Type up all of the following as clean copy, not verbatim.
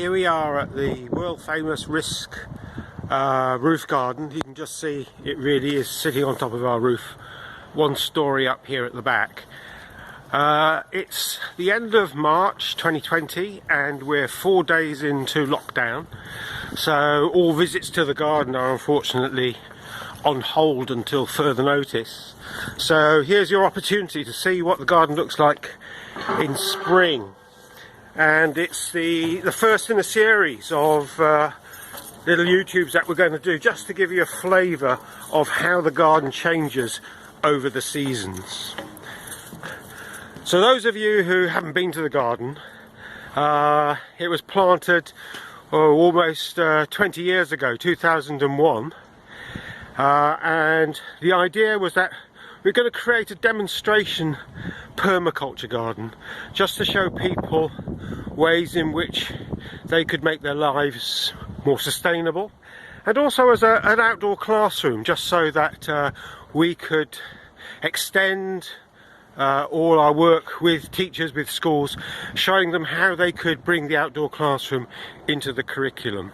Here we are at the world famous RISC roof garden. You can just see it really is sitting on top of our roof, one story up here at the back. It's the end of March 2020 and we're 4 days into lockdown, so all visits to the garden are unfortunately on hold until further notice. So here's your opportunity to see what the garden looks like in spring, and it's the first in a series of little YouTubes that we're going to do just to give you a flavour of how the garden changes over the seasons. So those of you who haven't been to the garden, it was planted almost 20 years ago, 2001, and the idea was that we're going to create a demonstration permaculture garden just to show people ways in which they could make their lives more sustainable, and also as an outdoor classroom, just so that we could extend all our work with teachers, with schools, showing them how they could bring the outdoor classroom into the curriculum.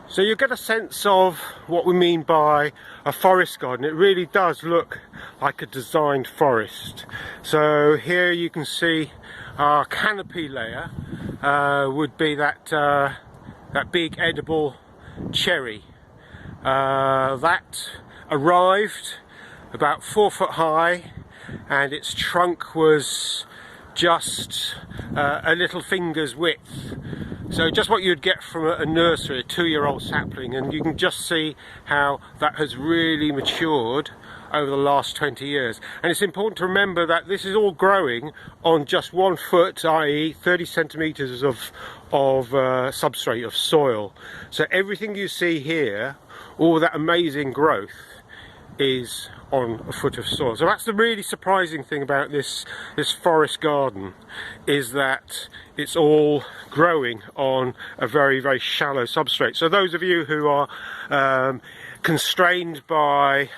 So you get a sense of what we mean by a forest garden. It really does look like a designed forest. So here you can see our canopy layer would be that big edible cherry. That arrived about 4 foot high, and its trunk was just a little finger's width. So just what you'd get from a nursery, a 2-year-old sapling, and you can just see how that has really matured over the last 20 years. And it's important to remember that this is all growing on just 1 foot, i.e. 30 centimetres of substrate, of soil. So everything you see here, all that amazing growth, is on a foot of soil. So that's the really surprising thing about this forest garden, is that it's all growing on a very, very shallow substrate. So those of you who are constrained by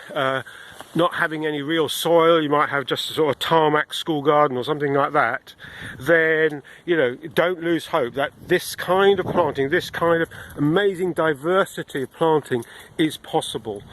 not having any real soil, you might have just a sort of tarmac school garden or something like that, then, you know, don't lose hope that this kind of planting, this kind of amazing diversity of planting is possible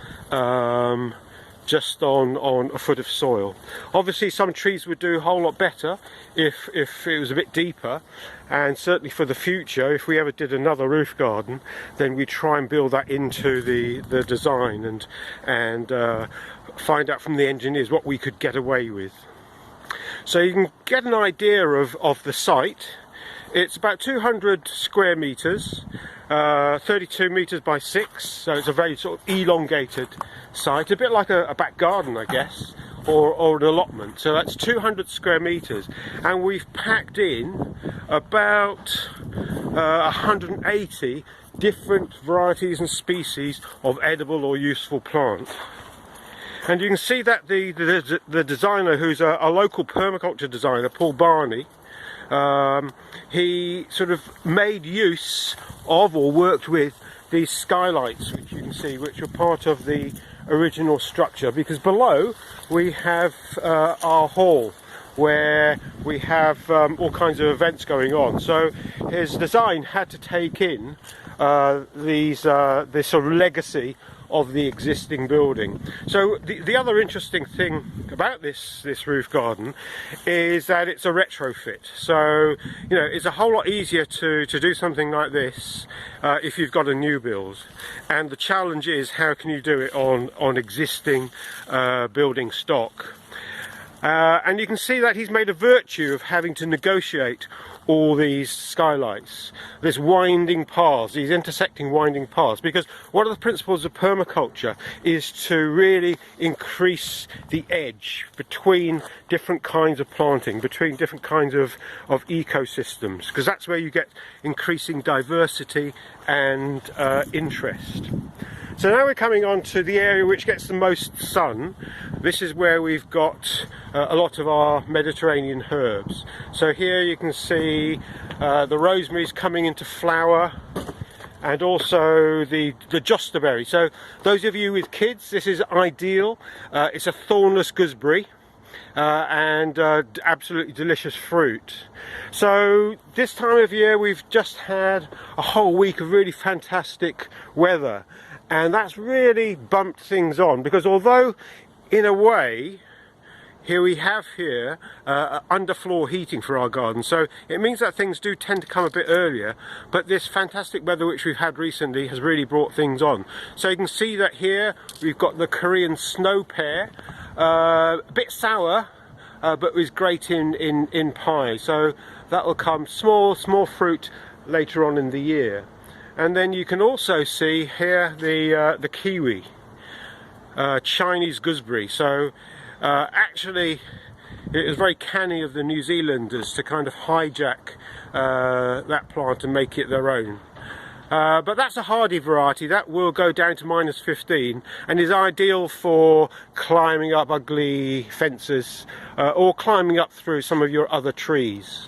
just on a foot of soil. Obviously some trees would do a whole lot better if it was a bit deeper, and certainly for the future, if we ever did another roof garden, then we try and build that into the design and find out from the engineers what we could get away with. So you can get an idea of the site. It's about 200 square meters, 32 meters by 6, so it's a very sort of elongated site, a bit like a back garden, I guess, or an allotment. So that's 200 square meters, and we've packed in about 180 different varieties and species of edible or useful plant. And you can see that the designer, who's a local permaculture designer, Paul Barney, he sort of made use of, or worked with, these skylights, which you can see, which were part of the original structure, because below we have our hall, where we have all kinds of events going on. So his design had to take in this sort of legacy of the existing building. So the other interesting thing about this roof garden is that it's a retrofit. So, you know, it's a whole lot easier to do something like this if you've got a new build. And the challenge is, how can you do it on existing building stock? And you can see that he's made a virtue of having to negotiate all these skylights, this winding paths, these intersecting winding paths, because one of the principles of permaculture is to really increase the edge between different kinds of planting, between different kinds of ecosystems, because that's where you get increasing diversity and interest. So now we're coming on to the area which gets the most sun. This is where we've got a lot of our Mediterranean herbs. So here you can see the rosemary's coming into flower, and also the jostaberry. So those of you with kids, this is ideal. It's a thornless gooseberry. and absolutely delicious fruit. So this time of year we've just had a whole week of really fantastic weather, and that's really bumped things on, because although in a way here we have underfloor heating for our garden, so it means that things do tend to come a bit earlier, but this fantastic weather which we've had recently has really brought things on. So you can see that here we've got the Korean snow pear, a bit sour, but was great in pie, so that will come small fruit later on in the year. And then you can also see here the kiwi, Chinese gooseberry. So actually it was very canny of the New Zealanders to kind of hijack that plant and make it their own. But that's a hardy variety that will go down to -15 and is ideal for climbing up ugly fences or climbing up through some of your other trees.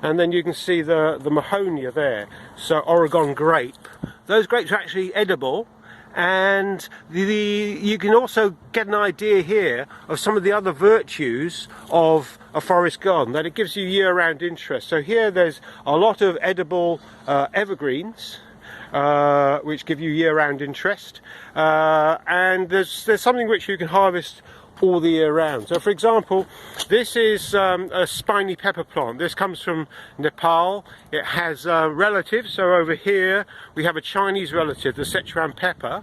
And then you can see the Mahonia there, so Oregon grape. Those grapes are actually edible, and you can also get an idea here of some of the other virtues of a forest garden, that it gives you year-round interest. So here there's a lot of edible evergreens, which give you year-round interest, and there's something which you can harvest all the year round. So for example, this is a spiny pepper plant. This comes from Nepal. It has relatives. So over here we have a Chinese relative, the Sichuan pepper,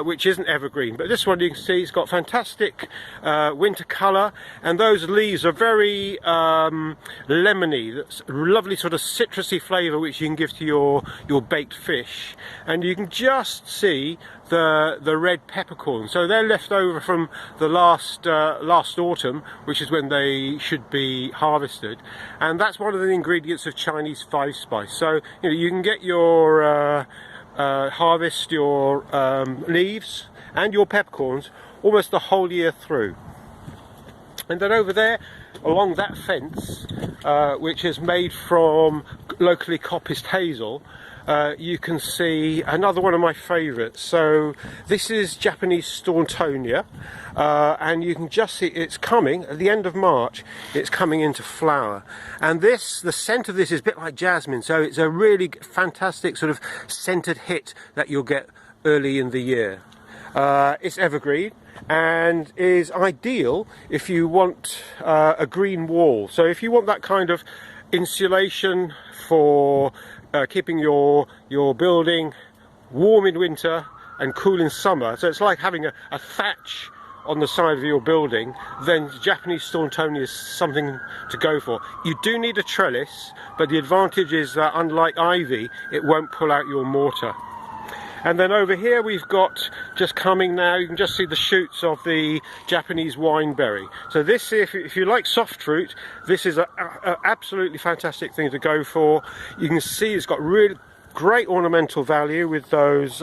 which isn't evergreen, but this one you can see it's got fantastic winter colour, and those leaves are very lemony. That's a lovely sort of citrusy flavour which you can give to your baked fish. And you can just see the red peppercorns, so they're left over from the last autumn, which is when they should be harvested, and that's one of the ingredients of Chinese 5-spice. So you know, you can get your harvest your leaves and your peppercorns almost the whole year through. And then over there along that fence, which is made from locally coppiced hazel, you can see another one of my favourites. So this is Japanese Stauntonia, and you can just see it's coming at the end of March. It's coming into flower, and the scent of this is a bit like jasmine, so it's a really fantastic sort of scented hit that you'll get early in the year. It's evergreen and is ideal if you want a green wall. So if you want that kind of insulation for keeping your building warm in winter and cool in summer, so it's like having a thatch on the side of your building, then Japanese Stauntonia is something to go for. You do need a trellis, but the advantage is that unlike ivy, it won't pull out your mortar. And then over here we've got, just coming now, you can just see the shoots of the Japanese wineberry. So this, if you like soft fruit, this is an absolutely fantastic thing to go for. You can see it's got really great ornamental value with those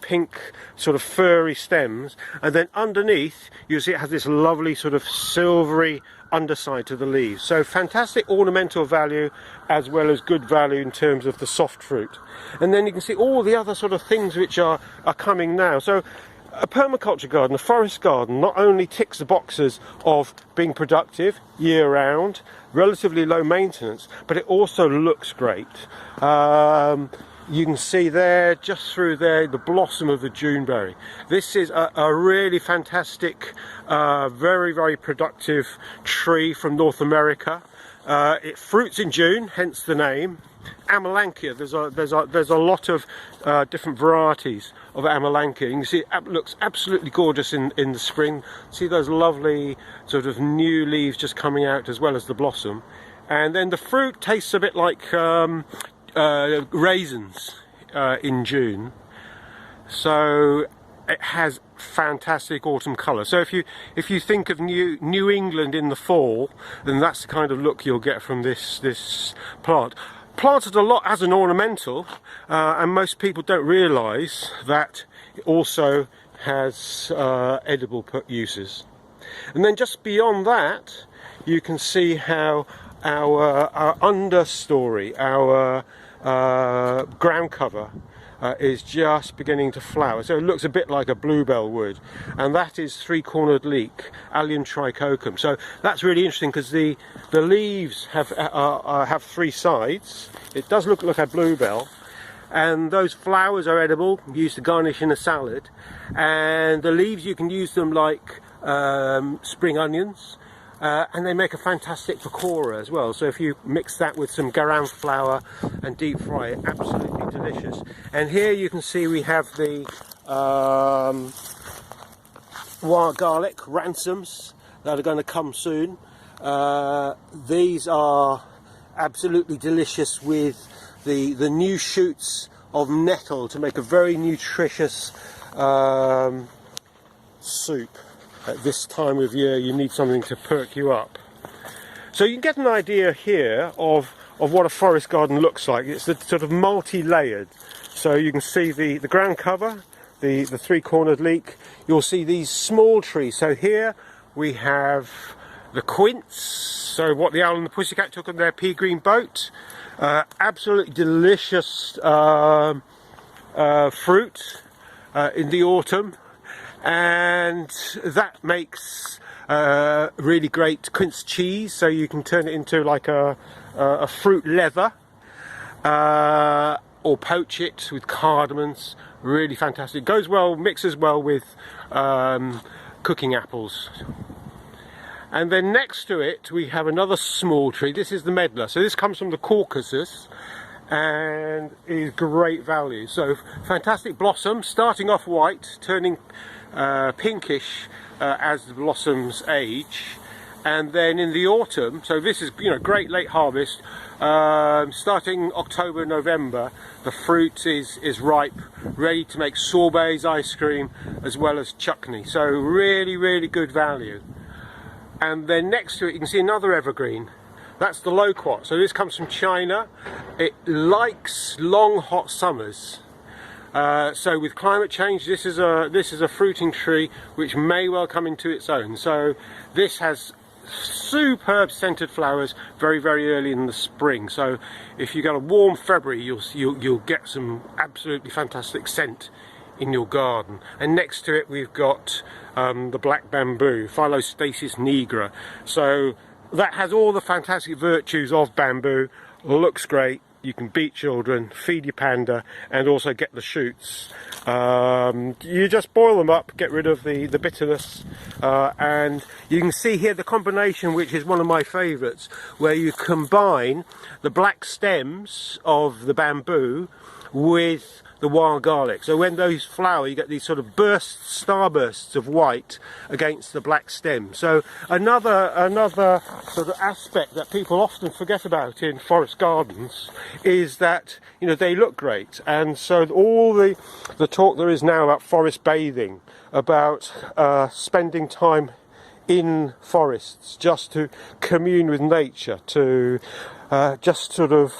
pink sort of furry stems, and then underneath you see it has this lovely sort of silvery underside to the leaves. So fantastic ornamental value as well as good value in terms of the soft fruit. And then you can see all the other sort of things which are coming now. So a permaculture garden, a forest garden, not only ticks the boxes of being productive year round, relatively low maintenance, but it also looks great. You can see there, just through there, the blossom of the Juneberry. This is a really fantastic, very, very productive tree from North America. It fruits in June, hence the name. Amelanchier, there's a lot of different varieties of Amelanchier. You can see it looks absolutely gorgeous in the spring. See those lovely sort of new leaves just coming out, as well as the blossom. And then the fruit tastes a bit like raisins in June. So it has fantastic autumn colour. So if you think of New England in the fall, then that's the kind of look you'll get from this plant. Planted a lot as an ornamental, and most people don't realise that it also has edible uses. And then just beyond that, you can see how our understory, our ground cover, is just beginning to flower. So it looks a bit like a bluebell would, and that is three-cornered leek, Allium trichocum. So that's really interesting because the leaves have three sides. It does look like a bluebell, and those flowers are edible, used to garnish in a salad, and the leaves you can use them like spring onions. And they make a fantastic pakora as well. So if you mix that with some garam flour and deep fry it, absolutely delicious. And here you can see we have the wild garlic ransoms that are going to come soon. These are absolutely delicious with the new shoots of nettle to make a very nutritious soup. At this time of year you need something to perk you up. So you can get an idea here of what a forest garden looks like. It's sort of multi-layered. So you can see the ground cover, the three-cornered leek. You'll see these small trees. So here we have the quince, so what the owl and the pussycat took on their pea green boat. Absolutely delicious fruit in the autumn. And that makes really great quince cheese, so you can turn it into like a fruit leather, or poach it with cardamoms. Really fantastic. Goes well, mixes well with cooking apples. And then next to it we have another small tree. This is the medlar. So this comes from the Caucasus and is great value. So fantastic blossom, starting off white, turning pinkish as the blossoms age, and then in the autumn, so this is, you know, great late harvest, starting October, November, the fruit is ripe, ready to make sorbets, ice cream, as well as chutney. So really good value. And then next to it you can see another evergreen. That's the loquat. So this comes from China. It likes long hot summers. So with climate change, this is a fruiting tree which may well come into its own. So this has superb scented flowers very early in the spring. So if you get a warm February, you'll get some absolutely fantastic scent in your garden. And next to it we've got the black bamboo, Phyllostasis nigra. So that has all the fantastic virtues of bamboo. Looks great. You can beat children, feed your panda, and also get the shoots. You just boil them up, get rid of the bitterness, and you can see here the combination, which is one of my favourites, where you combine the black stems of the bamboo with the wild garlic. So when those flower, you get these sort of bursts, starbursts of white against the black stem. So another sort of aspect that people often forget about in forest gardens is that, you know, they look great. And so all the talk there is now about forest bathing, about spending time in forests just to commune with nature, to just sort of,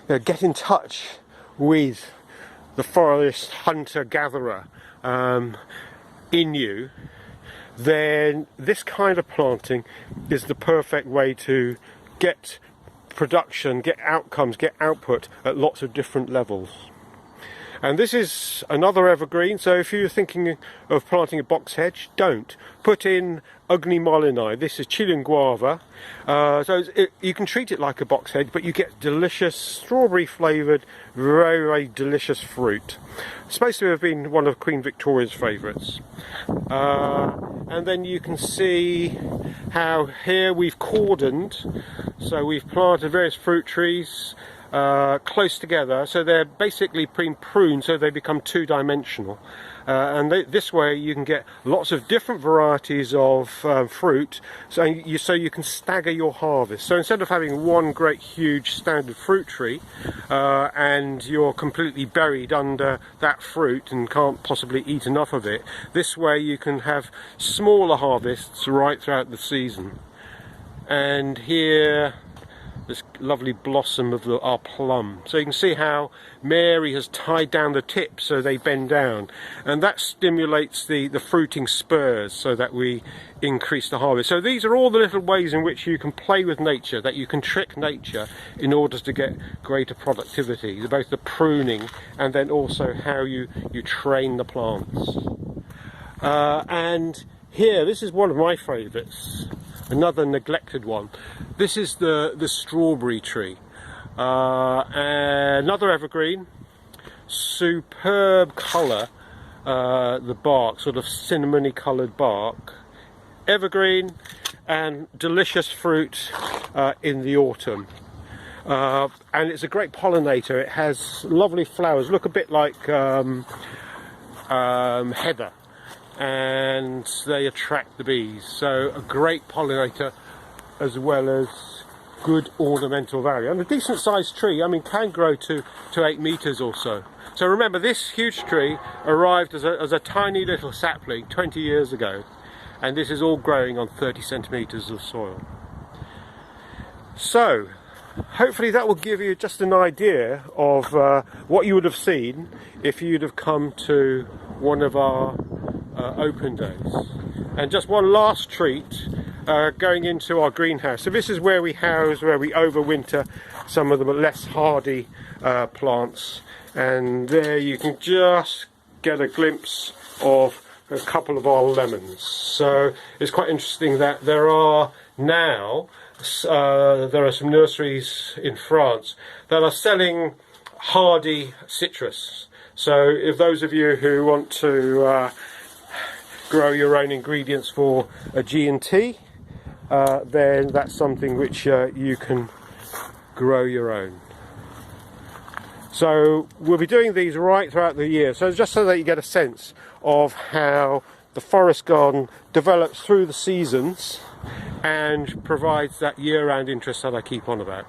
you know, get in touch with the forest hunter-gatherer in you, then this kind of planting is the perfect way to get production, get outcomes, get output at lots of different levels. And this is another evergreen, so if you're thinking of planting a box hedge, don't. Put in Ugni mollini. This is Chilean guava. You can treat it like a box hedge, but you get delicious, strawberry flavoured, very delicious fruit. It's supposed to have been one of Queen Victoria's favourites. And then you can see how here we've cordoned, so we've planted various fruit trees close together, so they're basically being pruned so they become two-dimensional, and this way you can get lots of different varieties of fruit, so you can stagger your harvest. So instead of having one great huge standard fruit tree and you're completely buried under that fruit and can't possibly eat enough of it, this way you can have smaller harvests right throughout the season. And here this lovely blossom of our plum. So you can see how Mary has tied down the tips so they bend down, and that stimulates the fruiting spurs so that we increase the harvest. So these are all the little ways in which you can play with nature, that you can trick nature in order to get greater productivity, both the pruning and then also how you train the plants. And here, this is one of my favourites, another neglected one. This is the strawberry tree, another evergreen, superb colour, the bark, sort of cinnamony coloured bark, evergreen, and delicious fruit in the autumn. And it's a great pollinator. It has lovely flowers, look a bit like heather, and they attract the bees. So a great pollinator as well as good ornamental value, and a decent sized tree. I mean, can grow to 8 meters or so. So remember, this huge tree arrived as a tiny little sapling 20 years ago, and this is all growing on 30 centimeters of soil. So hopefully that will give you just an idea of what you would have seen if you'd have come to one of our open days. And just one last treat, going into our greenhouse. So this is where we overwinter some of the less hardy plants, and there you can just get a glimpse of a couple of our lemons. So it's quite interesting that there are now there are some nurseries in France that are selling hardy citrus. So if those of you who want to grow your own ingredients for a G&T, then that's something which you can grow your own. So we'll be doing these right throughout the year, so just so that you get a sense of how the forest garden develops through the seasons and provides that year-round interest that I keep on about.